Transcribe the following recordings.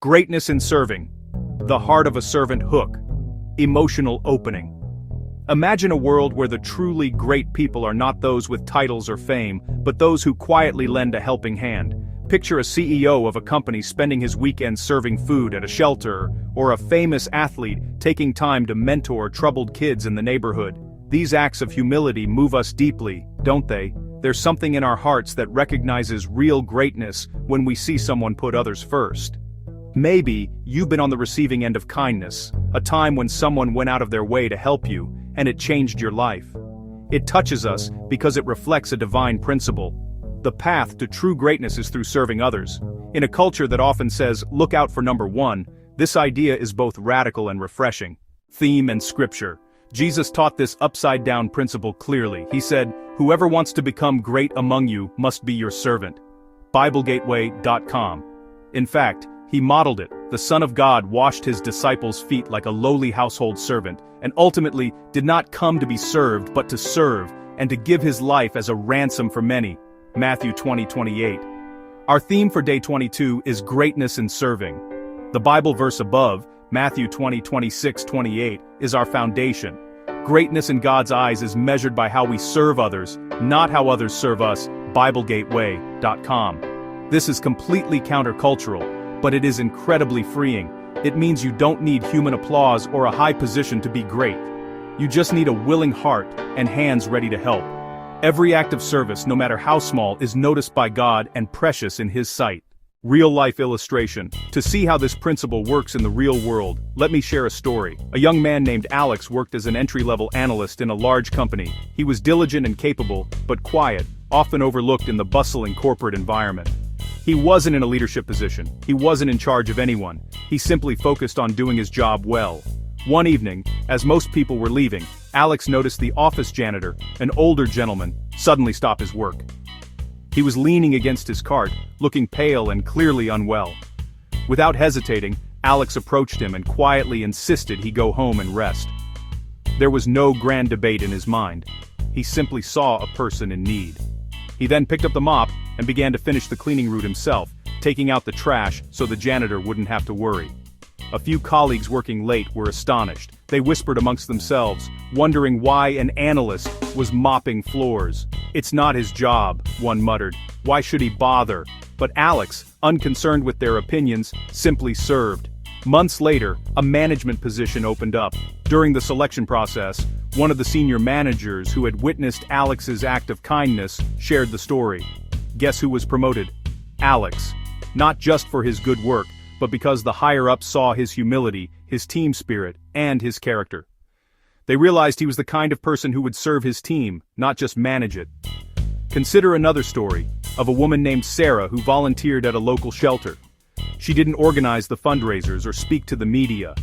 Greatness in serving. The heart of a servant hook. Emotional opening. Imagine a world where the truly great people are not those with titles or fame, but those who quietly lend a helping hand. Picture a CEO of a company spending his weekends serving food at a shelter, or a famous athlete taking time to mentor troubled kids in the neighborhood. These acts of humility move us deeply, don't they? There's something in our hearts that recognizes real greatness when we see someone put others first. Maybe you've been on the receiving end of kindness, a time when someone went out of their way to help you, and it changed your life. It touches us because it reflects a divine principle. The path to true greatness is through serving others. In a culture that often says, "Look out for number one," this idea is both radical and refreshing. Theme and scripture. Jesus taught this upside-down principle clearly. He said, "Whoever wants to become great among you must be your servant." BibleGateway.com. In fact, he modeled it. The Son of God washed his disciples' feet like a lowly household servant, and ultimately did not come to be served but to serve, and to give his life as a ransom for many. Matthew 20:28. Our theme for day 22 is greatness in serving. The Bible verse above, Matthew 20:26-28, is our foundation. Greatness in God's eyes is measured by how we serve others, not how others serve us. BibleGateway.com. This is completely countercultural, but it is incredibly freeing. It means you don't need human applause or a high position to be great. You just need a willing heart and hands ready to help. Every act of service, no matter how small, is noticed by God and precious in His sight. Real-life illustration. To see how this principle works in the real world, let me share a story. A young man named Alex worked as an entry-level analyst in a large company. He was diligent and capable, but quiet, often overlooked in the bustling corporate environment. He wasn't in a leadership position. He wasn't in charge of anyone. He simply focused on doing his job well. One evening, as most people were leaving, Alex noticed the office janitor, an older gentleman, suddenly stop his work. He was leaning against his cart, looking pale and clearly unwell. Without hesitating, Alex approached him and quietly insisted he go home and rest. There was no grand debate in his mind. He simply saw a person in need. He then picked up the mop and began to finish the cleaning route himself, taking out the trash so the janitor wouldn't have to worry. A few colleagues working late were astonished. They whispered amongst themselves, wondering why an analyst was mopping floors. "It's not his job," one muttered. "Why should he bother?" But Alex, unconcerned with their opinions, simply served. Months later, a management position opened up. During the selection process, one of the senior managers who had witnessed Alex's act of kindness shared the story. Guess who was promoted? Alex. Not just for his good work, but because the higher-ups saw his humility, his team spirit, and his character. They realized he was the kind of person who would serve his team, not just manage it. Consider another story, of a woman named Sarah who volunteered at a local shelter. She didn't organize the fundraisers or speak to the media.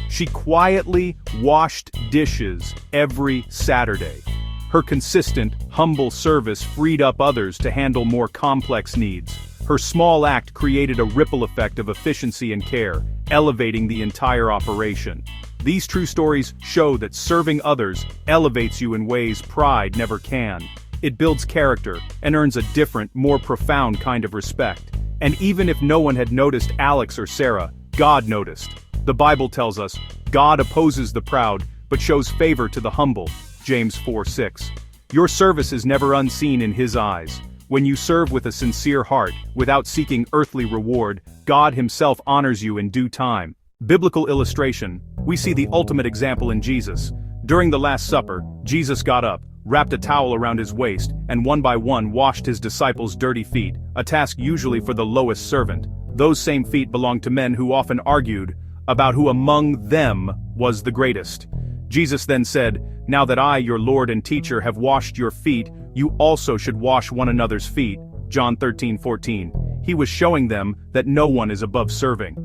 She quietly washed dishes every Saturday. Her consistent, humble service freed up others to handle more complex needs. Her small act created a ripple effect of efficiency and care, elevating the entire operation. These true stories show that serving others elevates you in ways pride never can. It builds character and earns a different, more profound kind of respect. And even if no one had noticed Alex or Sarah, God noticed. The Bible tells us, God opposes the proud, but shows favor to the humble. James 4:6. Your service is never unseen in His eyes. When you serve with a sincere heart, without seeking earthly reward, God Himself honors you in due time. Biblical illustration. We see the ultimate example in Jesus. During the Last Supper, Jesus got up, wrapped a towel around his waist, and one by one washed his disciples' dirty feet, a task usually for the lowest servant. Those same feet belonged to men who often argued about who among them was the greatest. Jesus then said, "Now that I, your Lord and teacher, have washed your feet, you also should wash one another's feet." John 13:14. He was showing them that no one is above serving.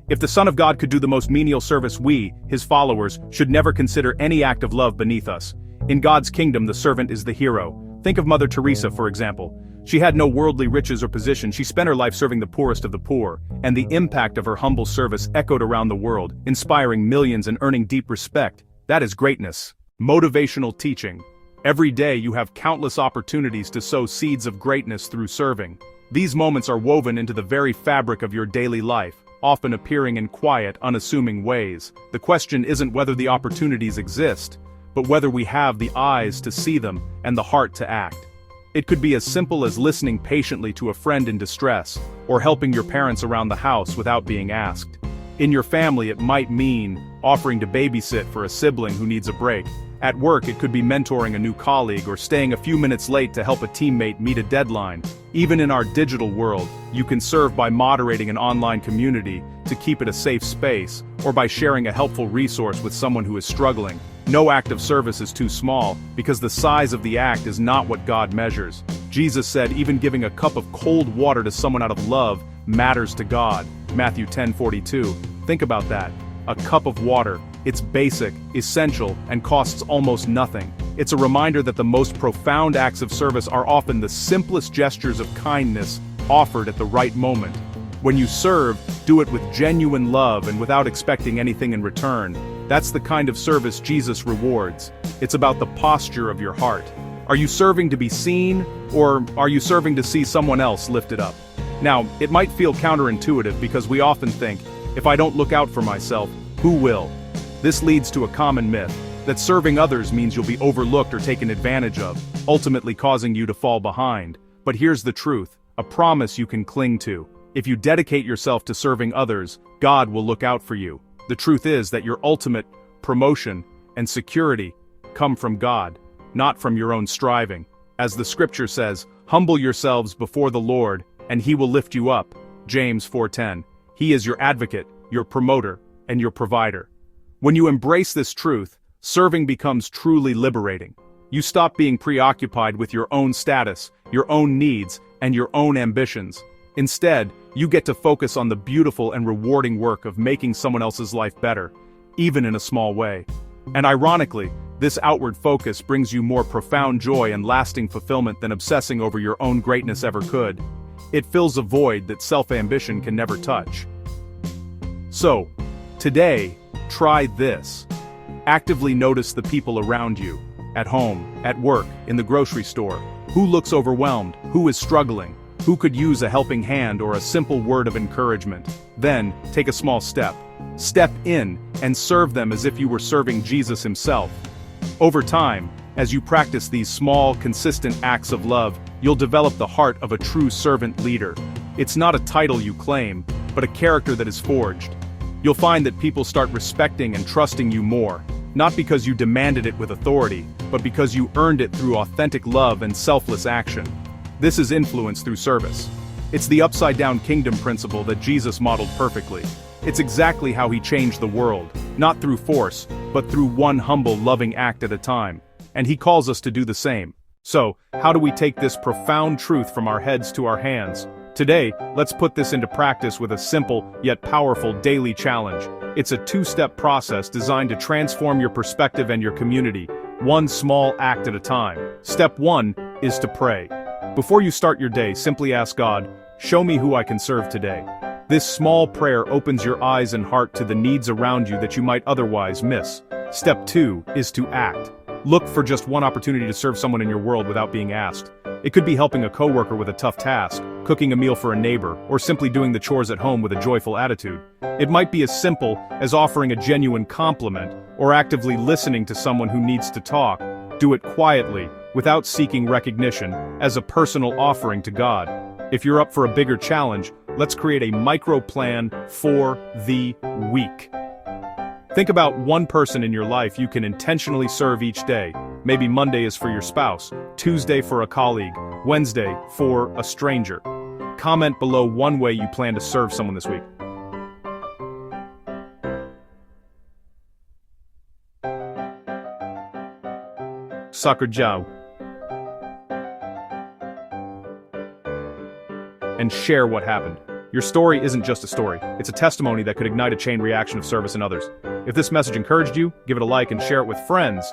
If the Son of God could do the most menial service, we, His followers, should never consider any act of love beneath us. In God's kingdom, the servant is the hero. Think of Mother Teresa, for example. She had no worldly riches or position. She spent her life serving the poorest of the poor, and the impact of her humble service echoed around the world, inspiring millions and earning deep respect. That is greatness. Motivational teaching. Every day you have countless opportunities to sow seeds of greatness through serving. These moments are woven into the very fabric of your daily life, often appearing in quiet, unassuming ways. The question isn't whether the opportunities exist, but whether we have the eyes to see them and the heart to act. It could be as simple as listening patiently to a friend in distress, or helping your parents around the house without being asked. In your family, it might mean offering to babysit for a sibling who needs a break. At work, it could be mentoring a new colleague or staying a few minutes late to help a teammate meet a deadline. Even in our digital world, you can serve by moderating an online community to keep it a safe space, or by sharing a helpful resource with someone who is struggling. No act of service is too small, because the size of the act is not what God measures. Jesus said even giving a cup of cold water to someone out of love matters to God. Matthew 10:42. Think about that. A cup of water. It's basic, essential, and costs almost nothing. It's a reminder that the most profound acts of service are often the simplest gestures of kindness offered at the right moment. When you serve, do it with genuine love and without expecting anything in return. That's the kind of service Jesus rewards. It's about the posture of your heart. Are you serving to be seen, or are you serving to see someone else lifted up? Now, it might feel counterintuitive because we often think, if I don't look out for myself, who will? This leads to a common myth, that serving others means you'll be overlooked or taken advantage of, ultimately causing you to fall behind. But here's the truth, a promise you can cling to. If you dedicate yourself to serving others, God will look out for you. The truth is that your ultimate promotion and security come from God, not from your own striving. As the scripture says, humble yourselves before the Lord, and he will lift you up. James 4:10. He is your advocate, your promoter, and your provider. When you embrace this truth, serving becomes truly liberating. You stop being preoccupied with your own status, your own needs, and your own ambitions. Instead, you get to focus on the beautiful and rewarding work of making someone else's life better, even in a small way. And ironically, this outward focus brings you more profound joy and lasting fulfillment than obsessing over your own greatness ever could. It fills a void that self-ambition can never touch. So, today, try this. Actively notice the people around you, at home, at work, in the grocery store. Who looks overwhelmed? Who is struggling? Who could use a helping hand or a simple word of encouragement? Then, take a small step. Step in and serve them as if you were serving Jesus himself. Over time, as you practice these small, consistent acts of love, you'll develop the heart of a true servant leader. It's not a title you claim, but a character that is forged. You'll find that people start respecting and trusting you more, not because you demanded it with authority, but because you earned it through authentic love and selfless action. This is influence through service. It's the upside-down kingdom principle that Jesus modeled perfectly. It's exactly how he changed the world, not through force, but through one humble, loving act at a time. And he calls us to do the same. So, how do we take this profound truth from our heads to our hands? Today, let's put this into practice with a simple, yet powerful daily challenge. It's a two-step process designed to transform your perspective and your community, one small act at a time. Step 1 is to pray. Before you start your day, simply ask God, show me who I can serve today. This small prayer opens your eyes and heart to the needs around you that you might otherwise miss. Step 2 is to act. Look for just one opportunity to serve someone in your world without being asked. It could be helping a coworker with a tough task, cooking a meal for a neighbor, or simply doing the chores at home with a joyful attitude. It might be as simple as offering a genuine compliment, or actively listening to someone who needs to talk. Do it quietly, without seeking recognition, as a personal offering to God. If you're up for a bigger challenge, let's create a micro plan for the week. Think about one person in your life you can intentionally serve each day. Maybe Monday is for your spouse, Tuesday for a colleague, Wednesday for a stranger. Comment below one way you plan to serve someone this week. Soccer Joe. And share what happened. Your story isn't just a story, it's a testimony that could ignite a chain reaction of service in others. If this message encouraged you, give it a like and share it with friends.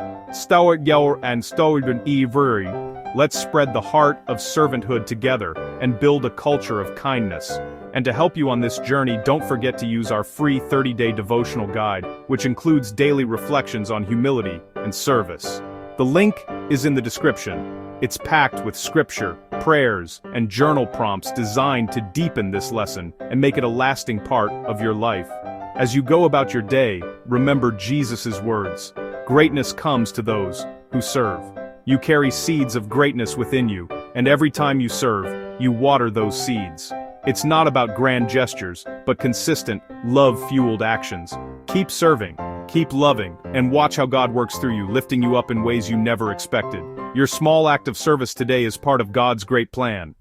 Let's spread the heart of servanthood together and build a culture of kindness. And to help you on this journey, don't forget to use our free 30-day devotional guide, which includes daily reflections on humility and service. The link is in the description. It's packed with scripture, prayers, and journal prompts designed to deepen this lesson and make it a lasting part of your life. As you go about your day, remember Jesus' words. Greatness comes to those who serve. You carry seeds of greatness within you, and every time you serve, you water those seeds. It's not about grand gestures, but consistent, love-fueled actions. Keep serving, keep loving, and watch how God works through you, lifting you up in ways you never expected. Your small act of service today is part of God's great plan.